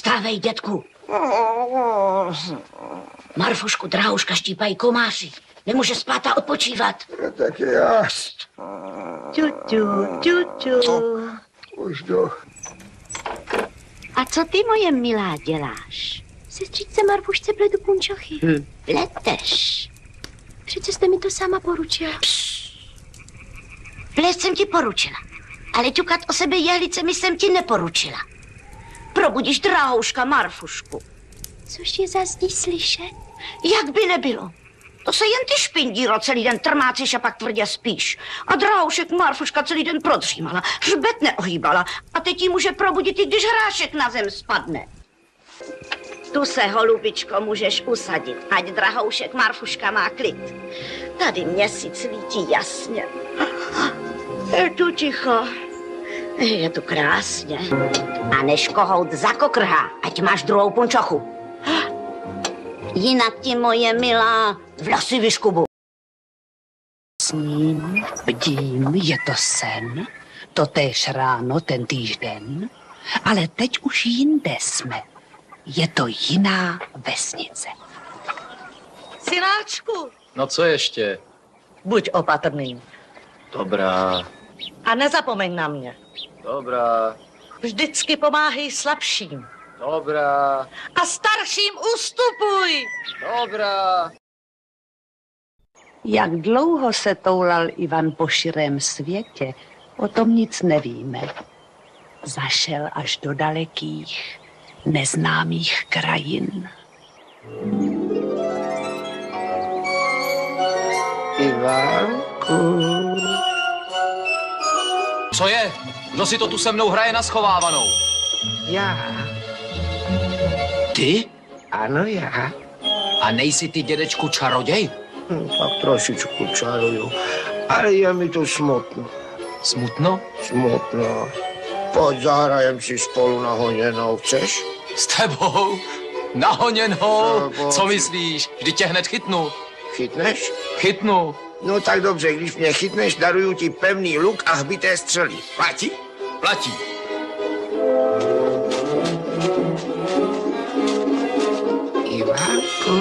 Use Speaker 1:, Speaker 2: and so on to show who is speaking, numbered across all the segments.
Speaker 1: Vstávej, dětku. Marfušku, Drahouška štípají komáři. Nemůže spát a odpočívat.
Speaker 2: No, tak je jást.
Speaker 3: Čuču.
Speaker 2: Už jdu.
Speaker 3: A co ty, moje milá, děláš? Sestřičce Marfušce pletu punčochy. Pleteš. Přece jste mi to sama poručila.
Speaker 1: Plést jsem ti poručila, ale ťukat o sebe jehlicemi jsem ti neporučila. Probudíš Drahouška Marfušku.
Speaker 3: Což je zas slyšet?
Speaker 1: Jak by nebylo? To se jen ty špindíro celý den trmácíš a pak tvrdě spíš. A Drahoušek Marfuška celý den prodřímala, hřbet neohýbala a teď jí může probudit, i když hrášek na zem spadne. Tu se, holubičko, můžeš usadit, ať Drahoušek Marfuška má klid. Tady měsíc svítí jasně. Je tu ticho. Je tu krásně. A než kohout zakokrhá, ať máš druhou punčochu. Jinak ti, moje milá, vlasy vyškubu.
Speaker 4: Sním, bdím, je to sen, totéž ráno, ten týžden, ale teď už jinde jsme. Je to jiná vesnice.
Speaker 5: Synáčku,
Speaker 6: No co ještě?
Speaker 5: buď opatrný
Speaker 6: Dobrá,
Speaker 5: a nezapomeň na mě.
Speaker 6: dobrá,
Speaker 5: Vždycky pomáhej slabším
Speaker 6: dobrá,
Speaker 5: a starším ustupuj.
Speaker 6: dobrá.
Speaker 4: Jak dlouho se toulal Ivan po širém světě, o tom nic nevíme. Zašel až do dalekých, neznámých krajin.
Speaker 2: Ivánku.
Speaker 6: Co je? Kdo si to tu se mnou hraje na schovávanou?
Speaker 2: Já.
Speaker 6: Ty?
Speaker 2: Ano, já.
Speaker 6: A nejsi ty, dědečku, čaroděj?
Speaker 2: Tak trošičku čaruju. Ale je mi to smutno.
Speaker 6: Smutno?
Speaker 2: Smutno. Pojď, zahrajem si spolu na honěnou, chceš?
Speaker 6: S tebou? Nahoněnou?
Speaker 2: No, pojď.
Speaker 6: Co myslíš? Vždyť tě hned chytnu.
Speaker 2: Chytneš?
Speaker 6: Chytnu.
Speaker 2: No tak dobře, když mě chytneš, daruju ti pevný luk a hbité střely. Platí?
Speaker 6: Platí.
Speaker 2: Ivánku.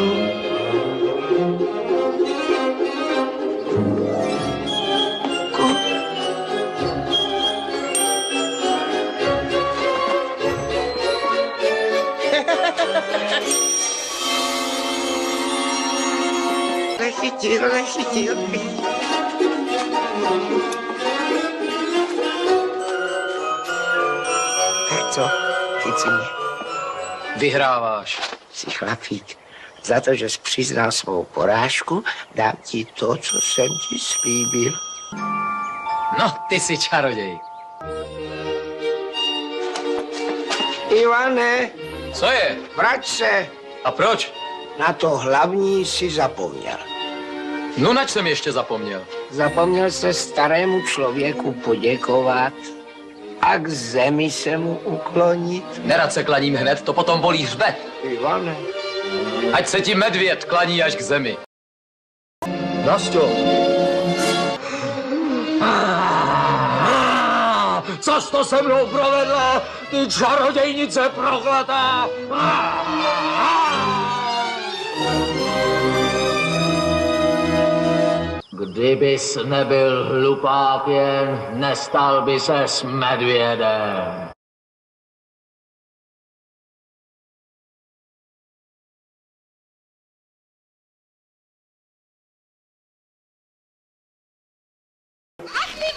Speaker 2: Nechytil. Tak co? Chyť si mě.
Speaker 6: Vyhráváš.
Speaker 2: Jsi chlapík. Za to, že jsi přiznal svou porážku, dám ti to, co jsem ti slíbil.
Speaker 6: No, ty jsi čaroděj.
Speaker 2: Ivane,
Speaker 6: Co je?
Speaker 2: vrať se.
Speaker 6: A proč?
Speaker 2: Na to hlavní si zapomněl.
Speaker 6: No, nač jsem ještě zapomněl.
Speaker 2: Zapomněl se starému člověku poděkovat a k zemi se mu uklonit.
Speaker 6: Nerad se klaním hned, to potom bolí hřbet.
Speaker 2: Ivane.
Speaker 6: Ať se ti medvěd klaní až k zemi.
Speaker 2: Nasťo.
Speaker 6: Co jsi to se mnou provedla, ty čarodějnice prokletá? Kdybys nebyl hlupák jen, nestal by se s medvědem.
Speaker 1: Ach, ty